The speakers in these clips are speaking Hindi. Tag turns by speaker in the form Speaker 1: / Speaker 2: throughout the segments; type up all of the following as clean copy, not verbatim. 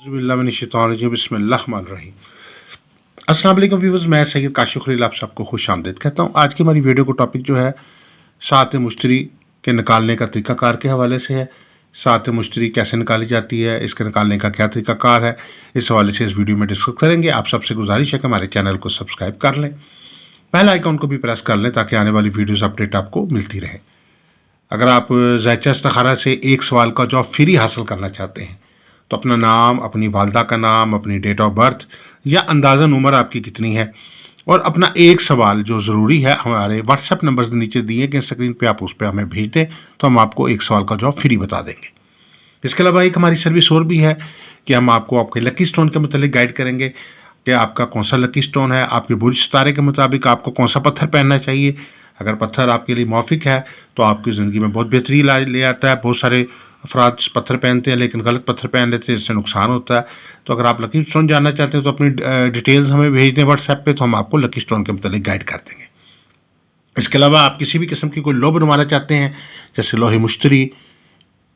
Speaker 1: बिस्मिल्लाहिर्रहमानिर्रहीम। अस्सलाम वालेकुम व्यूअर्स, मैं सैयद काशिफ खलील आप सबको खुश आमदीद कहता हूँ। आज की हमारी वीडियो का टॉपिक जो है सात मुश्तरी के निकालने का तरीक़ाकार के हवाले से है। सात मुश्तरी कैसे निकाली जाती है, इसके निकालने का क्या तरीक़ाकार है, इस हवाले से इस वीडियो में डिस्कस करेंगे। आप सबसे गुजारिश है कि हमारे चैनल को सब्सक्राइब कर लें, बेल आइकन को भी प्रेस कर लें ताकि आने वाली वीडियोज़ अपडेट आपको मिलती रहे। अगर आप ज़ायचा इस्तिखारा से एक सवाल का जवाब फ्री हासिल करना चाहते हैं तो अपना नाम, अपनी वालदा का नाम, अपनी डेट ऑफ बर्थ या अंदाज़न उम्र आपकी कितनी है और अपना एक सवाल जो ज़रूरी है हमारे व्हाट्सएप नंबर नीचे दिए गए स्क्रीन पे आप उस पर हमें भेज दें तो हम आपको एक सवाल का जवाब फ्री बता देंगे। इसके अलावा एक हमारी सर्विस और भी है कि हम आपको आपके लकी स्टोन के मतलब गाइड करेंगे कि आपका कौन सा लकी स्टोन है, आपके बुर्ज सितारे के मुताबिक आपको कौन सा पत्थर पहनना चाहिए। अगर पत्थर आपके लिए मौफिक है तो आपकी ज़िंदगी में बहुत बेहतरी ले आता है। बहुत सारे अफराद पत्थर पहनते हैं लेकिन गलत पत्थर पहन लेते हैं, इससे नुकसान होता है। तो अगर आप लकी स्टोन जानना चाहते हैं तो अपनी डिटेल्स हमें भेज दें व्हाट्सएप पे, तो हम आपको लकी स्टोन के मतलब गाइड कर देंगे। इसके अलावा आप किसी भी किस्म की कोई लो बनवाना चाहते हैं, जैसे लोहे मुश्तरी,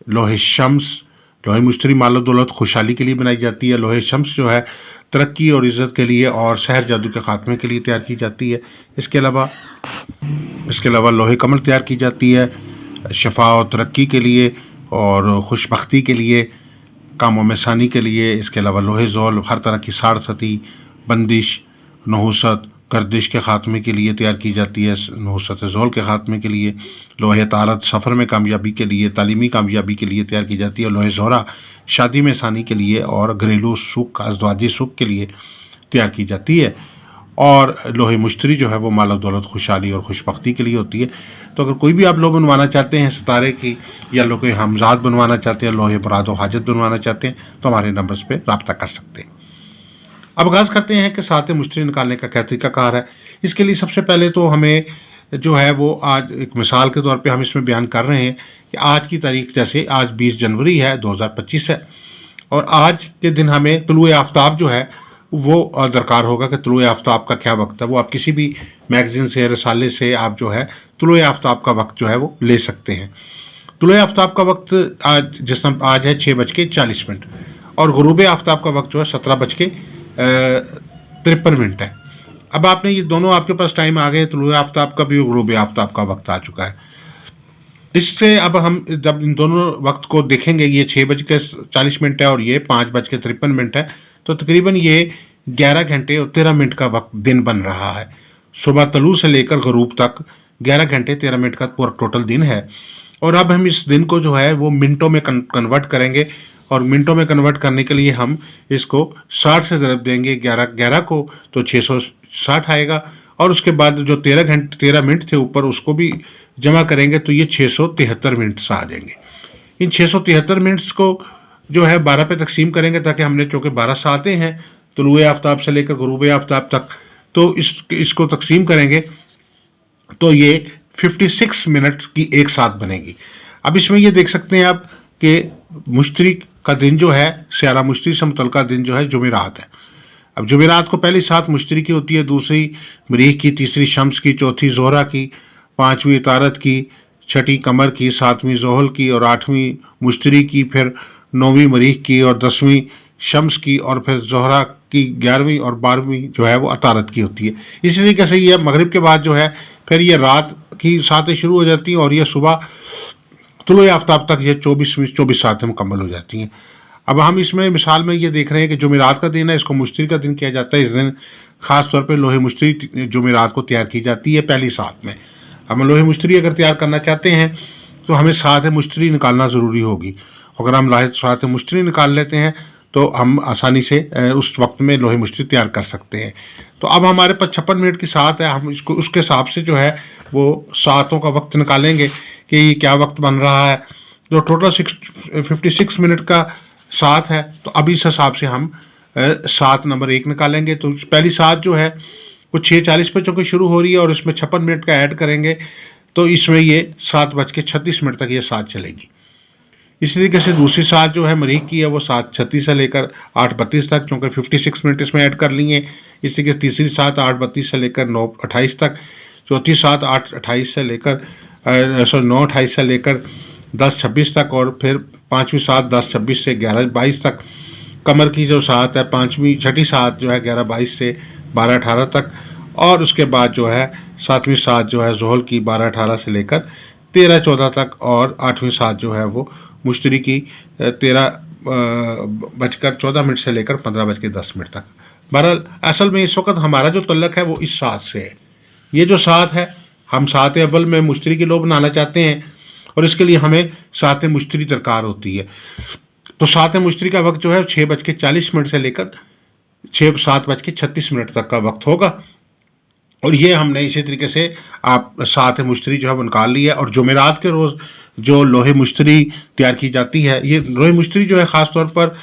Speaker 1: लोहे शम्स। लोहे मुश्तरी मालो दौलत खुशहाली के लिए बनाई जाती है। लोहे शम्स जो है तरक्की और इज़्ज़त के लिए और शहर जादू के ख़ात्मे के लिए तैयार की जाती है। इसके अलावा लोहे कमल तैयार की जाती है शफा और तरक्की के लिए और खुशबख्ती के लिए, कामों में आसानी के लिए। इसके अलावा लोहे ज़ोल हर तरह की साड़ सती, बंदिश, नहुसत, गर्दिश के ख़ात्मे के लिए तैयार की जाती है। नहुसत ज़ोल के ख़ात्मे के लिए। लोहे तारत सफ़र में कामयाबी के लिए, तालीमी कामयाबी के लिए तैयार की जाती है। लोहे ज़ोहरा शादी में आसानी के लिए और घरेलू सुख, अज़वाजी सुख के लिए तैयार की जाती है। और लोहे मुश्तरी जो है वो माल दौलत, खुशहाली और खुशबख्ती के लिए होती है। तो अगर कोई भी आप लोग बनवाना चाहते हैं सितारे की, या लोहे हमजाद बनवाना चाहते हैं, लोहे मुराद व हाजत बनवाना चाहते हैं तो हमारे नंबर्स पे रब्ता कर सकते हैं। अब आगाज़ करते हैं कि सात मुश्तरी निकालने का क्या तरीक़ाकार है। इसके लिए सबसे पहले तो हमें जो है वो आज एक मिसाल के तौर पे हम इसमें बयान कर रहे हैं कि आज की तारीख, जैसे आज 20 जनवरी है 2025 है और आज के दिन हमें तुलुए आफ्ताब जो है वो दरकार होगा कि तुलुए आफ्ताब का क्या वक्त है। वो आप किसी भी मैगज़ीन से, रसाले से आप जो है तुलुए आफ्ताब का वक्त जो है वो ले सकते हैं। तुलुए आफ्ताब का वक्त आज है 6:40 और गुरूब आफ्ताब का वक्त जो है 17:53 है। अब आपने ये दोनों आपके पास टाइम आ गए, तुलुए आफ्ताब का भी और गुरूब आफ्ताब का वक्त आ चुका है। इससे अब हम जब इन दोनों वक्त को देखेंगे, ये 6:40 है और ये 5:53 है, तो तकरीबन ये 11 घंटे और 13 मिनट का वक्त दिन बन रहा है। सुबह तलू से लेकर गरूब तक 11 घंटे 13 मिनट का पूरा टोटल दिन है। और अब हम इस दिन को जो है वो मिनटों में कन्वर्ट करेंगे और मिनटों में कन्वर्ट करने के लिए हम इसको 60 से ज़रब देंगे 11 को, तो 660 आएगा। और उसके बाद जो 13 मिनट थे ऊपर उसको भी जमा करेंगे तो ये 673 मिनट्स आ जाएंगे। इन 673 मिनट्स को जो है 12 पे तकसीम करेंगे ताकि हमने चूँकि 12 सातें हैं तुलुए आफ्ताब से लेकर गुरूब आफ्ताब तक, तो इसको तकसीम करेंगे तो ये 56 मिनट की एक साथ बनेगी। अब इसमें ये देख सकते हैं आप कि मुश्तरी का दिन जो है, स्यारा मुश्तरी से मुतल्लिका दिन जो है जुमेरात है। अब जुमेरात को पहली सात मुश्तरी की होती है, दूसरी मरीख की, तीसरी शम्स की, चौथी ज़ोहरा की, पाँचवीं तारत की, छठी कमर की, सातवीं जोहल की और आठवीं मुश्तरी की, फिर 9वीं मरीख की और 10वीं शम्स की और फिर ज़ोहरा की 11वीं और 12वीं जो है वो अतारत की होती है। इसी तरीके से ये मगरिब के बाद जो है फिर ये रात की सातें शुरू हो जाती हैं और ये सुबह तुलुए आफ्ताब तक ये 24 सातें मुकम्मल हो जाती हैं। अब हम इसमें मिसाल में ये देख रहे हैं कि जुमेरात का दिन है, इसको मुश्तरी का दिन किया जाता है। इस दिन ख़ास तौर पे लोहे मुश्तरी जुमेरात को तैयार की जाती है पहली सात में। हम लोहे मुश्तरी अगर तैयार करना चाहते हैं तो हमें सात मुश्तरी निकालना ज़रूरी होगी। अगर हम सात मुश्तरी निकाल लेते हैं तो हम आसानी से उस वक्त में लोहे मुश्तरी तैयार कर सकते हैं। तो अब हमारे पास 56 मिनट की सात है, हम इसको उसके हिसाब से जो है वो सातों का वक्त निकालेंगे कि ये क्या वक्त बन रहा है। जो टोटल 56 मिनट का सात है, तो अभी इस हिसाब से हम सात नंबर 1 निकालेंगे। तो पहली सात जो है वो 6:40 पे चूँकि शुरू हो रही है और इसमें 56 मिनट का ऐड करेंगे तो इसमें ये 7:36 तक ये सात चलेगी। इसी तरीके से दूसरी सात जो है मरीख की है वो 7:36 से लेकर 8:32 तक, चूँकि 56 मिनट इसमें ऐड कर लिए। इसी तरीके तीसरी सात 8:32 से लेकर 9:28 तक, चौथी सात 8:28 से लेकर 9:28 से लेकर 10:26 तक और फिर पाँचवीं सात 10:26 से 11:22 तक। कमर की जो सात है, पाँचवीं छठी सात जो है 11-22 से 12-18 तक, और उसके बाद जो है सातवीं सात जो है ज़ोहल की 12-18 से लेकर 13-14 तक, और आठवीं सात जो है वो मुश्तरी की 13 बजकर 14 मिनट से लेकर 15 बज के 10 मिनट तक। बहरहाल असल में इस वक्त हमारा जो तल्लक है वो इस सात से है। ये जो सात है, हम सात अव्वल में मुश्तरी की लो बनाना चाहते हैं और इसके लिए हमें सात मुश्तरी दरकार होती है। तो सात मुश्तरी का वक्त जो है 6:40 से लेकर 7:36 तक का वक्त होगा। और ये हमने इसी तरीके से आप सात मुश्तरी जो है वो निकाल ली है। और जुमेरात के रोज़ जो लोहे मुश्तरी तैयार की जाती है, ये लोहे मुश्तरी जो है ख़ास तौर पर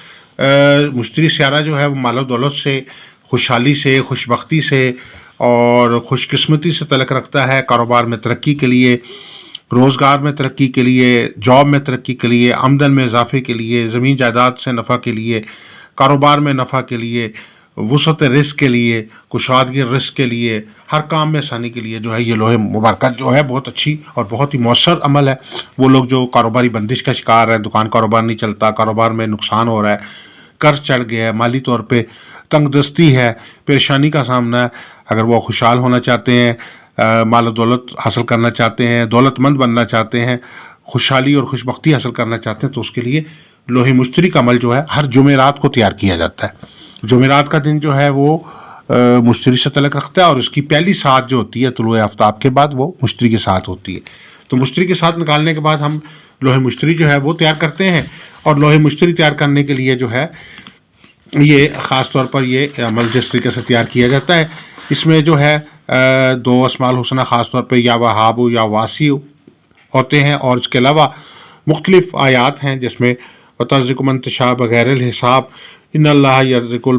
Speaker 1: मुश्तरी स्यारा जो है वो मालो दौलत से, खुशहाली से, खुशबख्ती से और खुशकिस्मती से तल्लुक़ रखता है। कारोबार में तरक्की के लिए, रोज़गार में तरक्की के लिए, जॉब में तरक्की के लिए, आमदन में इजाफे के लिए, ज़मीन जायदाद से नफ़ा के लिए, कारोबार में नफ़ा के लिए, वुसअत रिज़्क़ के लिए, कुशादगी रिज़्क़ के लिए, हर काम में आसानी के लिए जो है ये लोहे मुबारकत जो है बहुत अच्छी और बहुत ही मौसर अमल है। वो लोग जो कारोबारी बंदिश का शिकार है, दुकान कारोबार नहीं चलता, कारोबार में नुकसान हो रहा है, कर्ज चढ़ गया है, माली तौर पे तंगदस्ती है, परेशानी का सामना है, अगर वो खुशहाल होना चाहते हैं, माल दौलत हासिल करना चाहते हैं, दौलतमंद बनना चाहते हैं, खुशहाली और खुशबख्ती हासिल करना चाहते हैं, तो उसके लिए लोहे मुश्तरी का अमल जो है हर जुमेरात को तैयार किया जाता है। जुमेरात का दिन जो है वो मुश्तरी से तल्लुक़ रखता है और उसकी पहली सात जो होती है तुलुए आफ्ताब के बाद, वो मुश्तरी की सात होती है। तो मुश्तरी की सात निकालने के बाद हम लोहे मुश्तरी जो है वो तैयार करते हैं। और लोहे मुश्तरी तैयार करने के लिए जो है ये ख़ास तौर पर ये अमल जिस तरीके से तैयार किया जाता है, इसमें जो है दो अस्माउल हुस्ना ख़ास तौर पर या वहाबु या वासी होते हैं, और इसके अलावा मुख्तलिफ़ आयात हैं जिसमें वतर्ज़िक़ु मन तशा बग़ैर हिसाब, इन्नल्लाह यर्ज़िक़ु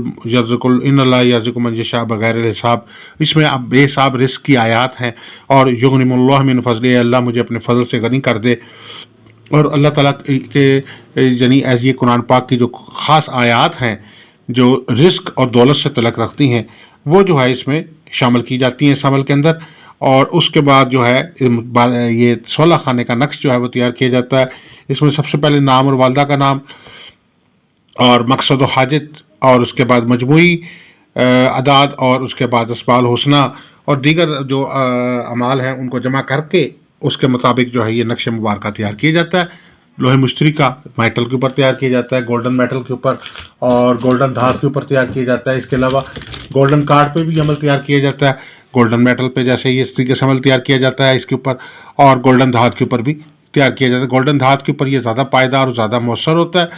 Speaker 1: मन यशा बग़ैर हिसाब। इसमें अब बेहिसाब रिज़्क़ की आयात हैं। और युग़निमुल्लाहु मिन फ़ज़लिही, अल्लाह मुझे अपने फ़ज़ल से गनी कर दे। और अल्लाह ताला के यानी ऐसी ये कुरान पाक की जो ख़ास आयात हैं जो रिज़्क़ और दौलत से तल्लुक़ रखती हैं, वो जो है इसमें शामिल की जाती हैं इस अमल के अंदर। और उसके बाद जो है ये 16 खाने का नक्श जो है वो तैयार किया जाता है। इसमें सबसे पहले नाम और वालदा का नाम और मकसद व हाजत, और उसके बाद मजमूई अदाद, और उसके बाद अस्माउल हुस्ना और दीगर जो अमाल हैं उनको जमा करके उसके मुताबिक जो है ये नक्श मुबारक तैयार किया जाता है। लोहे मुश्तरी का मेटल के ऊपर तैयार किया जाता है, गोल्डन मेटल के ऊपर और गोल्डन धात के ऊपर तैयार किया जाता है। इसके अलावा गोल्डन कार्ड पे भी अमल तैयार किया जाता है। गोल्डन मेटल पे जैसे ये इस तरीके से अमल तैयार किया जाता है इसके ऊपर, और गोल्डन धात के ऊपर भी तैयार किया जाता है। गोल्डन धात के ऊपर ये ज़्यादा पायदार और ज़्यादा मौसर होता है।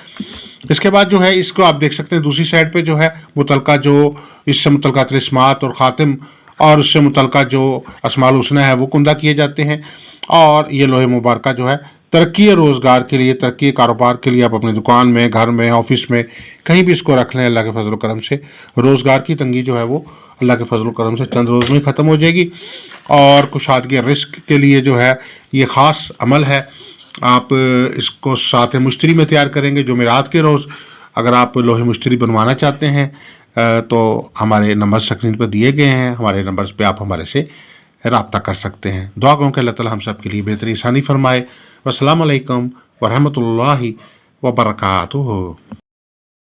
Speaker 1: इसके बाद जो है इसको आप देख सकते हैं दूसरी साइड पे जो है मुतलका जो इससे मुतलका तिस्मात और ख़ातिम और उससे मुतलका जो अस्माउल हुस्ना है वो कुंदा किए जाते हैं। और ये लोहे मुबारक जो है तरक्की रोज़गार के लिए, तरक्की कारोबार के लिए, आप अपनी दुकान में, घर में, ऑफिस में कहीं भी इसको रख लें, अल्लाह के फजल करम से रोज़गार की तंगी जो है वो अल्लाह के फजल करम से चंद रोज़ में ख़त्म हो जाएगी। और कुशादगी रिज़्क़ के लिए जो है ये ख़ास अमल है। आप इसको सात मुश्तरी में तैयार करेंगे जुमेरात के रोज़। अगर आप लोहे मुश्तरी बनवाना चाहते हैं तो हमारे नंबर स्क्रीन पर दिए गए हैं, हमारे नंबर्स पे आप हमारे से रब्ता कर सकते हैं। दुआ करूँ कि अल्लाह ताला हम सब के लिए बेहतरीन आसानी फरमाए। वस्सलामु अलैकुम वरहमतुल्लाहि वबरकातुहू।